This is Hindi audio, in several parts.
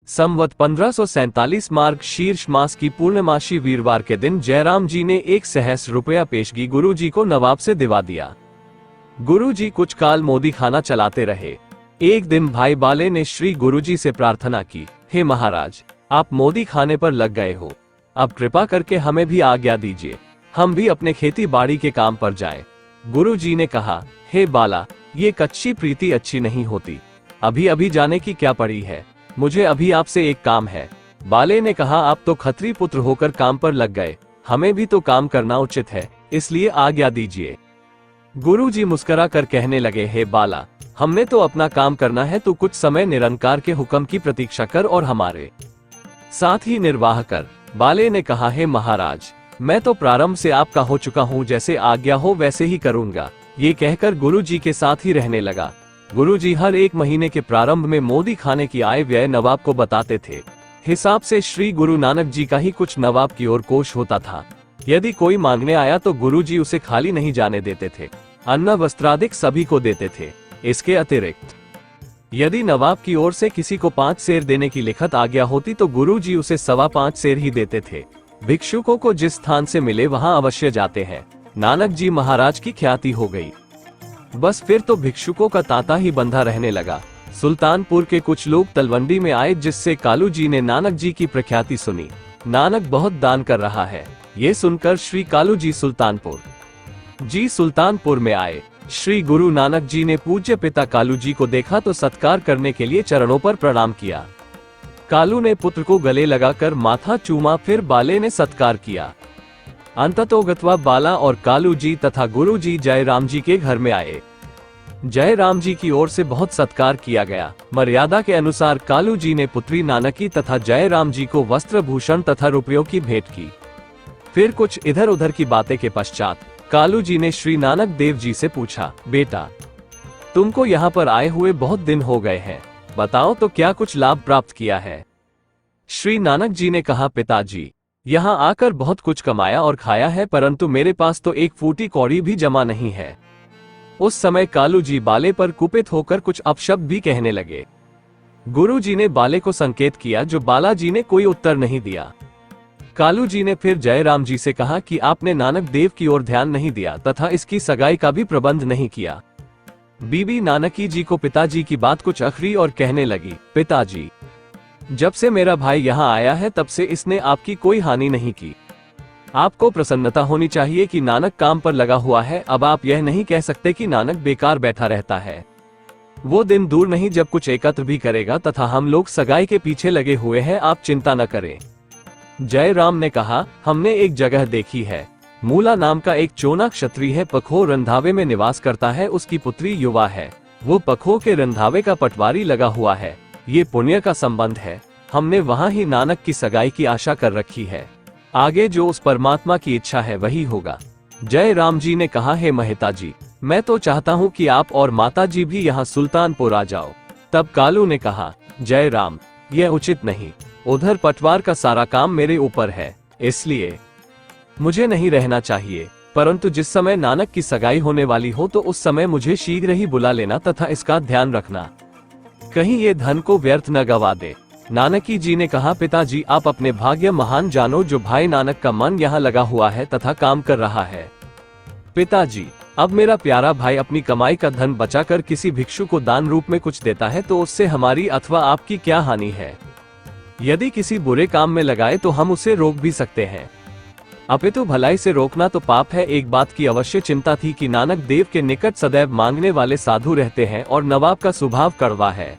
संवत 1547 मार्ग शीर्ष मास की पूर्णमासी वीरवार के दिन जयराम जी ने 1 सहस्त्र रुपया पेशगी गुरु जी को नवाब से दिवा दिया। गुरु जी कुछ काल मोदी खाना चलाते रहे। एक दिन भाई बाले ने श्री गुरु जी से प्रार्थना की, हे महाराज, आप मोदी खाने पर लग गए हो, अब कृपा करके हमें भी आज्ञा दीजिए, हम भी अपने खेती बाड़ी के काम पर जाएं। गुरु जी ने कहा, हे बाला, ये कच्ची प्रीति अच्छी नहीं होती, अभी अभी जाने की क्या पड़ी है, मुझे अभी आपसे एक काम है। बाले ने कहा, आप तो खत्री पुत्र होकर काम पर लग गए, हमें भी तो काम करना उचित है, इसलिए आज्ञा दीजिए। गुरु जी मुस्कुरा कर कहने लगे, हे बाला, हमने तो अपना काम करना है, तो कुछ समय निरंकार के हुक्म की प्रतीक्षा कर और हमारे साथ ही निर्वाह कर। बाले ने कहा, हे महाराज, मैं तो प्रारंभ से आपका हो चुका हूँ, जैसे आज्ञा हो वैसे ही करूंगा। ये कहकर गुरु जी के साथ ही रहने लगा। गुरु जी हर एक महीने के प्रारंभ में मोदी खाने की आय व्यय नवाब को बताते थे। हिसाब से श्री गुरु नानक जी का ही कुछ नवाब की ओर कोष होता था। यदि कोई मांगने आया तो गुरु जी उसे खाली नहीं जाने देते थे, अन्न वस्त्रादिक सभी को देते थे। इसके अतिरिक्त यदि नवाब की ओर से किसी को 5 सेर देने की लिखित आज्ञा होती तो गुरु जी उसे 5.25 सेर ही देते थे। भिक्षुकों को जिस स्थान से मिले वहां अवश्य जाते हैं। नानक जी महाराज की ख्याति हो गई। बस फिर तो भिक्षुकों का तांता ही बंधा रहने लगा। सुल्तानपुर के कुछ लोग तलवंडी में आए, जिससे कालू जी ने नानक जी की प्रख्याति सुनी। नानक बहुत दान कर रहा है, ये सुनकर श्री कालू जी सुल्तानपुर में आए। श्री गुरु नानक जी ने पूज्य पिता कालू जी को देखा तो सत्कार करने के लिए चरणों पर प्रणाम किया। कालू ने पुत्र को गले लगाकर माथा चूमा, फिर बाले ने सत्कार किया। अंततोगत्वा बाला और कालू जी तथा गुरु जी जयराम जी के घर में आए। जयराम जी की ओर से बहुत सत्कार किया गया। मर्यादा के अनुसार कालू जी ने पुत्री नानकी तथा जयराम जी को वस्त्र भूषण तथा रुपयों की भेंट की। फिर कुछ इधर उधर की बातें के पश्चात कालू जी ने श्री नानक देव जी से पूछा, बेटा, तुमको यहाँ पर आए हुए बहुत दिन हो गए हैं, बताओ तो क्या कुछ लाभ प्राप्त किया है। श्री नानक जी ने कहा, पिताजी, यहाँ आकर बहुत कुछ कमाया और खाया है, परंतु मेरे पास तो 1 फूटी कौड़ी भी जमा नहीं है। उस समय कालू जी बाले पर कुपित होकर कुछ अपशब्द भी कहने लगे। गुरु जी ने बाले को संकेत किया, जो बालाजी ने कोई उत्तर नहीं दिया। कालू जी ने फिर जयराम जी से कहा कि आपने नानक देव की ओर ध्यान नहीं दिया तथा इसकी सगाई का भी प्रबंध नहीं किया। बीबी नानकी जी को पिताजी की बात कुछ अखरी और कहने लगी, पिताजी, जब से मेरा भाई यहाँ आया है तब से इसने आपकी कोई हानि नहीं की। आपको प्रसन्नता होनी चाहिए कि नानक काम पर लगा हुआ है। अब आप यह नहीं कह सकते कि नानक बेकार बैठा रहता है। वो दिन दूर नहीं जब कुछ एकत्र भी करेगा तथा हम लोग सगाई के पीछे लगे हुए हैं, आप चिंता न करें। जयराम ने कहा, हमने एक जगह देखी है, मूला नाम का एक चोना क्षत्रिय है, पखो रंधावे में निवास करता है, उसकी पुत्री युवा है, वो पखो के रंधावे का पटवारी लगा हुआ है। ये पुण्य का संबंध है, हमने वहाँ ही नानक की सगाई की आशा कर रखी है। आगे जो उस परमात्मा की इच्छा है वही होगा। जयराम जी ने कहा, हे महता जी, मैं तो चाहता हूँ कि आप और माता जी भी यहाँ सुल्तानपुर आ जाओ। तब कालू ने कहा, जयराम, यह उचित नहीं, उधर पटवार का सारा काम मेरे ऊपर है, इसलिए मुझे नहीं रहना चाहिए, परंतु जिस समय नानक की सगाई होने वाली हो तो उस समय मुझे शीघ्र ही बुला लेना तथा इसका ध्यान रखना, कहीं ये धन को व्यर्थ न गवा दे। नानकी जी ने कहा, पिताजी, आप अपने भाग्य महान जानो, जो भाई नानक का मन यहाँ लगा हुआ है तथा काम कर रहा है। पिताजी, अब मेरा प्यारा भाई अपनी कमाई का धन बचाकर किसी भिक्षु को दान रूप में कुछ देता है तो उससे हमारी अथवा आपकी क्या हानि है। यदि किसी बुरे काम में लगाए तो हम उसे रोक भी सकते हैं, अपितु भलाई से रोकना तो पाप है। एक बात की अवश्य चिंता थी कि नानक देव के निकट सदैव मांगने वाले साधु रहते हैं और नवाब का स्वभाव कड़वा है।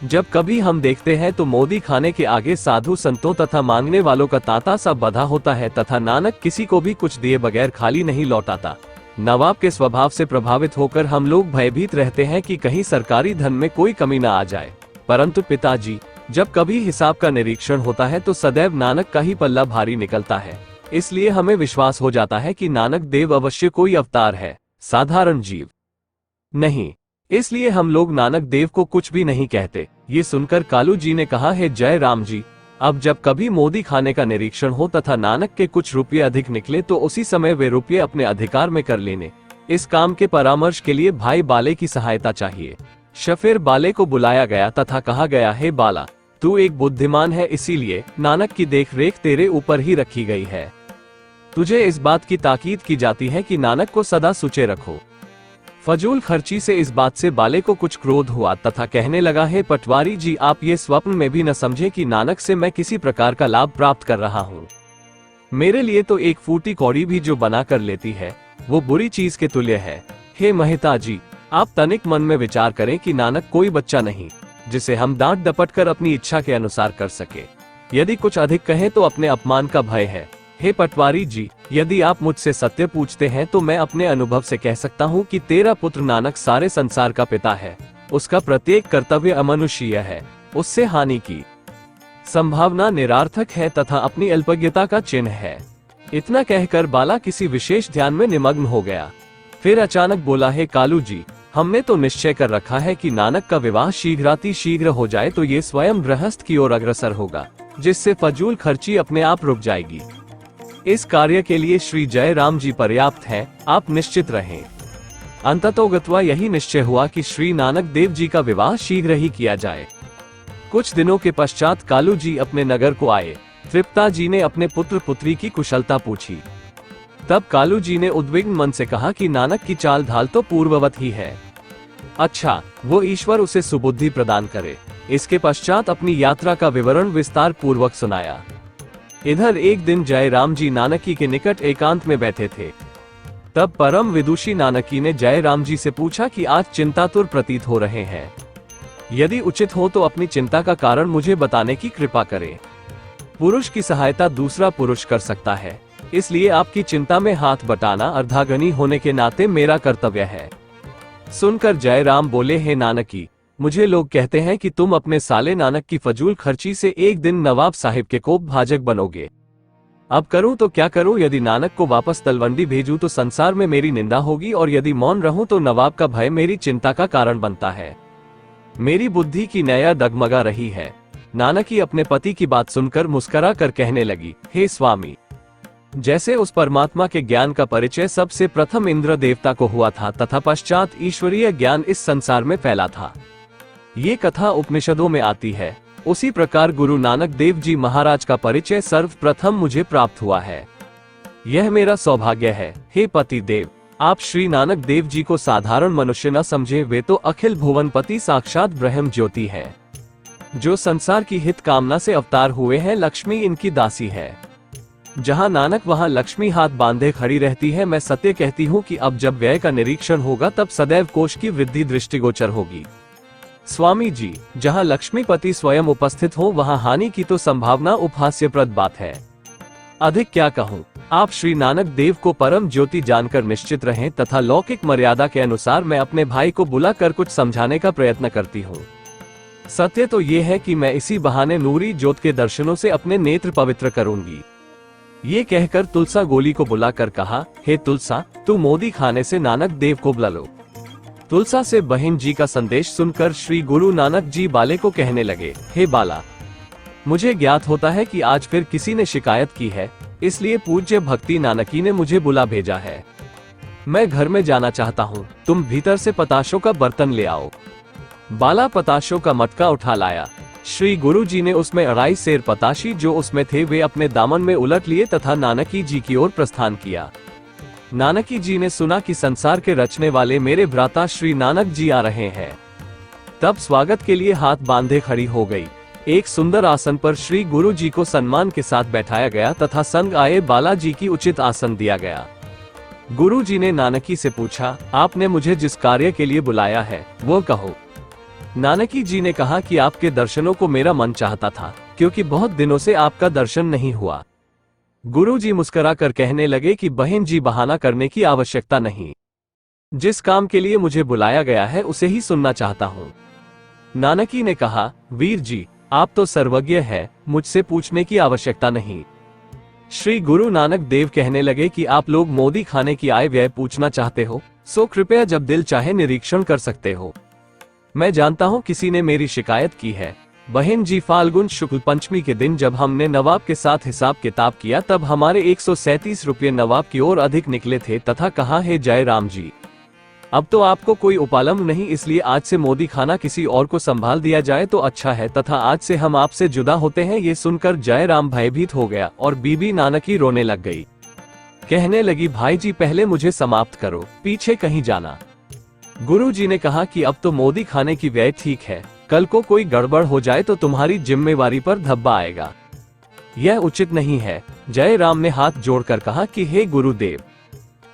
जब कभी हम देखते हैं तो मोदी खाने के आगे साधु संतों तथा मांगने वालों का तांता सा बंधा होता है तथा नानक किसी को भी कुछ दिए बगैर खाली नहीं लौटाता। नवाब के स्वभाव से प्रभावित होकर हम लोग भयभीत रहते हैं कि कहीं सरकारी धन में कोई कमी न आ जाए। परंतु पिताजी, जब कभी हिसाब का निरीक्षण होता है तो सदैव नानक का ही पल्ला भारी निकलता है। इसलिए हमें विश्वास हो जाता है कि नानक देव अवश्य कोई अवतार है, साधारण जीव नहीं। इसलिए हम लोग नानक देव को कुछ भी नहीं कहते। ये सुनकर कालू जी ने कहा, है जयराम जी, अब जब कभी मोदी खाने का निरीक्षण हो तथा नानक के कुछ रुपये अधिक निकले तो उसी समय वे रुपये अपने अधिकार में कर लेने। इस काम के परामर्श के लिए भाई बाले की सहायता चाहिए। शफिर बाले को बुलाया गया तथा कहा गया, हे बाला, तू एक बुद्धिमान है, इसीलिए नानक की देख रेख तेरे ऊपर ही रखी गई है। तुझे इस बात की ताकीद की जाती है कि नानक को सदा सुचे रखो। फजूल खर्ची से इस बात से बाले को कुछ क्रोध हुआ तथा कहने लगा, है पटवारी जी, आप ये स्वप्न में भी न समझे कि नानक से मैं किसी प्रकार का लाभ प्राप्त कर रहा हूँ। मेरे लिए तो एक फूटी कौड़ी भी जो बना कर लेती है वो बुरी चीज के तुल्य है। हे महता जी, आप तनिक मन में विचार करें कि नानक कोई बच्चा नहीं जिसे हम डांट डपट कर अपनी इच्छा के अनुसार कर सके। यदि कुछ अधिक कहें तो अपने अपमान का भय है। हे पटवारी जी, यदि आप मुझसे सत्य पूछते हैं तो मैं अपने अनुभव से कह सकता हूँ कि तेरा पुत्र नानक सारे संसार का पिता है। उसका प्रत्येक कर्तव्य अमनुष्य है, उससे हानि की संभावना निरार्थक है तथा अपनी अल्पज्ञता का चिन्ह है। इतना कहकर बाला किसी विशेष ध्यान में निमग्न हो गया। फिर अचानक बोला, है कालू जी, हमने तो निश्चय कर रखा है कि नानक का विवाह शीघ्रातिशीघ्र हो जाए तो ये स्वयं गृहस्थ की ओर अग्रसर होगा, जिससे फजूल खर्ची अपने आप रुक जाएगी। इस कार्य के लिए श्री जय राम जी पर्याप्त हैं, आप निश्चित रहें। अंततोगत्वा यही निश्चय हुआ कि श्री नानक देव जी का विवाह शीघ्र ही किया जाए। कुछ दिनों के पश्चात कालू जी अपने नगर को आए। तृप्ता जी ने अपने पुत्र पुत्री की कुशलता पूछी। तब कालू जी ने उद्विग्न मन से कहा कि नानक की चाल ढाल तो पूर्ववत ही है। अच्छा, वो ईश्वर उसे सुबुद्धि प्रदान करे। इसके पश्चात अपनी यात्रा का विवरण विस्तार पूर्वक सुनाया। इधर एक दिन जय राम जी नानकी के निकट एकांत में बैठे थे। तब परम विदुषी नानकी ने जय राम जी से पूछा कि आज चिंतातुर प्रतीत हो रहे हैं। यदि उचित हो तो अपनी चिंता का कारण मुझे बताने की कृपा करें। पुरुष की सहायता दूसरा पुरुष कर सकता है, इसलिए आपकी चिंता में हाथ बटाना अर्धांगिनी होने के नाते मेरा कर्तव्य है। सुनकर जय राम बोले, हे नानकी, मुझे लोग कहते हैं कि तुम अपने साले नानक की फजूल खर्ची से एक दिन नवाब साहिब के कोप भाजक बनोगे। अब करूं तो क्या करूं? यदि नानक को वापस तलवंडी भेजूं तो संसार में मेरी निंदा होगी, और यदि मौन रहूं तो नवाब का भय मेरी चिंता का कारण बनता है। मेरी बुद्धि की नया डगमगा रही है। नानकी अपने पति की बात सुनकर मुस्कुरा कर कहने लगी, हे स्वामी, जैसे उस परमात्मा के ज्ञान का परिचय सबसे प्रथम इंद्र देवता को हुआ था तथा पश्चात ईश्वरीय ज्ञान इस संसार में फैला था, ये कथा उपनिषदों में आती है, उसी प्रकार गुरु नानक देव जी महाराज का परिचय सर्वप्रथम मुझे प्राप्त हुआ है। यह मेरा सौभाग्य है। हे पति देव, आप श्री नानक देव जी को साधारण मनुष्य न समझे, वे तो अखिल भुवनपति साक्षात ब्रह्म ज्योति है, जो संसार की हित कामना से अवतार हुए हैं। लक्ष्मी इनकी दासी है। जहां नानक वहां लक्ष्मी हाथ बांधे खड़ी रहती है। मैं सत्य कहती हूँ कि अब जब व्यय का निरीक्षण होगा तब सदैव कोष की वृद्धि दृष्टिगोचर होगी। स्वामी जी, जहां लक्ष्मीपति स्वयं उपस्थित हो वहां हानि की तो संभावना उपहास्यप्रद बात है। अधिक क्या कहूँ, आप श्री नानक देव को परम ज्योति जानकर निश्चित रहें तथा लौकिक मर्यादा के अनुसार मैं अपने भाई को बुलाकर कुछ समझाने का प्रयत्न करती हूँ। सत्य तो ये है कि मैं इसी बहाने नूरी ज्योत के दर्शनों से अपने नेत्र पवित्र करूंगी। ये कहकर तुलसा गोली को बुलाकर कहा, हे तुलसा, तू मोदी खाने से नानक देव को बुला लो। तुलसा से बहन जी का संदेश सुनकर श्री गुरु नानक जी बाले को कहने लगे, हे बाला, मुझे ज्ञात होता है कि आज फिर किसी ने शिकायत की है, इसलिए पूज्य भक्ति नानकी ने मुझे बुला भेजा है। मैं घर में जाना चाहता हूँ, तुम भीतर से पताशों का बर्तन ले आओ। बाला पताशों का मटका उठा लाया। श्री गुरु जी ने उसमें 2.5 सेर पताशी जो उसमें थे वे अपने दामन में उलट लिए तथा नानकी जी की ओर प्रस्थान किया। नानकी जी ने सुना कि संसार के रचने वाले मेरे भ्राता श्री नानक जी आ रहे हैं। तब स्वागत के लिए हाथ बांधे खड़ी हो गई। एक सुंदर आसन पर श्री गुरु जी को सम्मान के साथ बैठाया गया तथा संग आए बाला जी की उचित आसन दिया गया। गुरु जी ने नानकी से पूछा, आपने मुझे जिस कार्य के लिए बुलाया है वो कहो। नानकी जी ने कहा कि आपके दर्शनों को मेरा मन चाहता था, क्योंकि बहुत दिनों से आपका दर्शन नहीं हुआ। गुरु जी मुस्कुरा कर कहने लगे कि बहन जी, बहाना करने की आवश्यकता नहीं। जिस काम के लिए मुझे बुलाया गया है उसे ही सुनना चाहता हूँ। नानकी ने कहा, वीर जी, आप तो सर्वज्ञ है, मुझसे पूछने की आवश्यकता नहीं। श्री गुरु नानक देव कहने लगे कि आप लोग मोदी खाने की आय व्यय पूछना चाहते हो, सो कृपया जब दिल चाहे निरीक्षण कर सकते हो। मैं जानता हूँ किसी ने मेरी शिकायत की है। बहन जी, फाल्गुन शुक्ल पंचमी के दिन जब हमने नवाब के साथ हिसाब किताब किया तब हमारे 137 रुपये नवाब की ओर अधिक निकले थे तथा कहा, हे जय राम जी, अब तो आपको कोई उपालंब नहीं, इसलिए आज से मोदी खाना किसी और को संभाल दिया जाए तो अच्छा है, तथा आज से हम आपसे जुदा होते हैं। ये सुनकर जयराम भयभीत हो गया और बीबी नानकी रोने लग गई। कहने लगी, भाई जी पहले मुझे समाप्त करो, पीछे कहीं जाना। गुरुजी ने कहा कि अब तो मोदी खाने की व्यय ठीक है, कल को कोई गड़बड़ हो जाए तो तुम्हारी जिम्मेवारी पर धब्बा आएगा, यह उचित नहीं है। जयराम ने हाथ जोड़कर कहा कि हे गुरुदेव,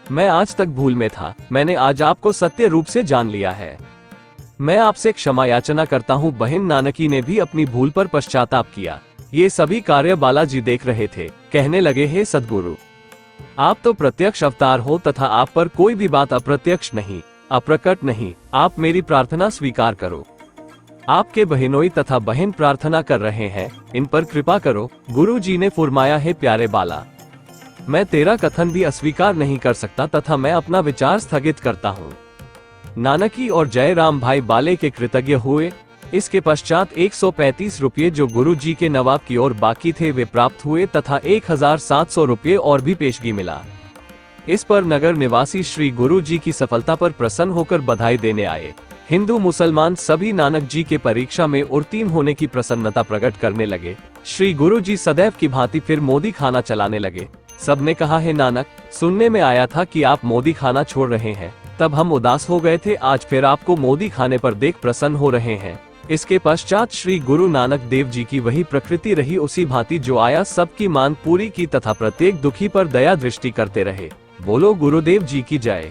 मैं आज तक भूल में था, मैंने आज आपको सत्य रूप से जान लिया है। मैं आपसे क्षमा याचना करता हूँ। बहन नानकी ने भी अपनी भूल पर पश्चाताप किया। ये सभी कार्य बालाजी देख रहे थे। कहने लगे, हे सद्गुरु, आप तो प्रत्यक्ष अवतार हो तथा आप पर कोई भी बात अप्रत्यक्ष नहीं, अप्रकट नहीं। आप मेरी प्रार्थना स्वीकार करो। आपके बहनोई तथा बहन प्रार्थना कर रहे हैं, इन पर कृपा करो। गुरुजी ने फुरमाया, है प्यारे बाला, मैं तेरा कथन भी अस्वीकार नहीं कर सकता तथा मैं अपना विचार स्थगित करता हूँ। नानकी और जयराम भाई बाले के कृतज्ञ हुए। इसके पश्चात 135 रुपये जो गुरुजी के नवाब की ओर बाकी थे वे प्राप्त हुए तथा 1700 रुपये और भी पेशगी मिला। इस पर नगर निवासी श्री गुरुजी की सफलता पर प्रसन्न होकर बधाई देने आए। हिंदू मुसलमान सभी नानक जी के परीक्षा में उत्तीर्ण होने की प्रसन्नता प्रकट करने लगे। श्री गुरुजी सदैव की भांति फिर मोदी खाना चलाने लगे। सबने कहा, है नानक, सुनने में आया था कि आप मोदी खाना छोड़ रहे हैं, तब हम उदास हो गए थे, आज फिर आपको मोदी खाने पर देख प्रसन्न हो रहे हैं। इसके पश्चात श्री गुरु नानक देव जी की वही प्रकृति रही, उसी भांति जो आया सबकी मांग पूरी की तथा प्रत्येक दुखी पर दया दृष्टि करते रहे। बोलो गुरुदेव जी की जय।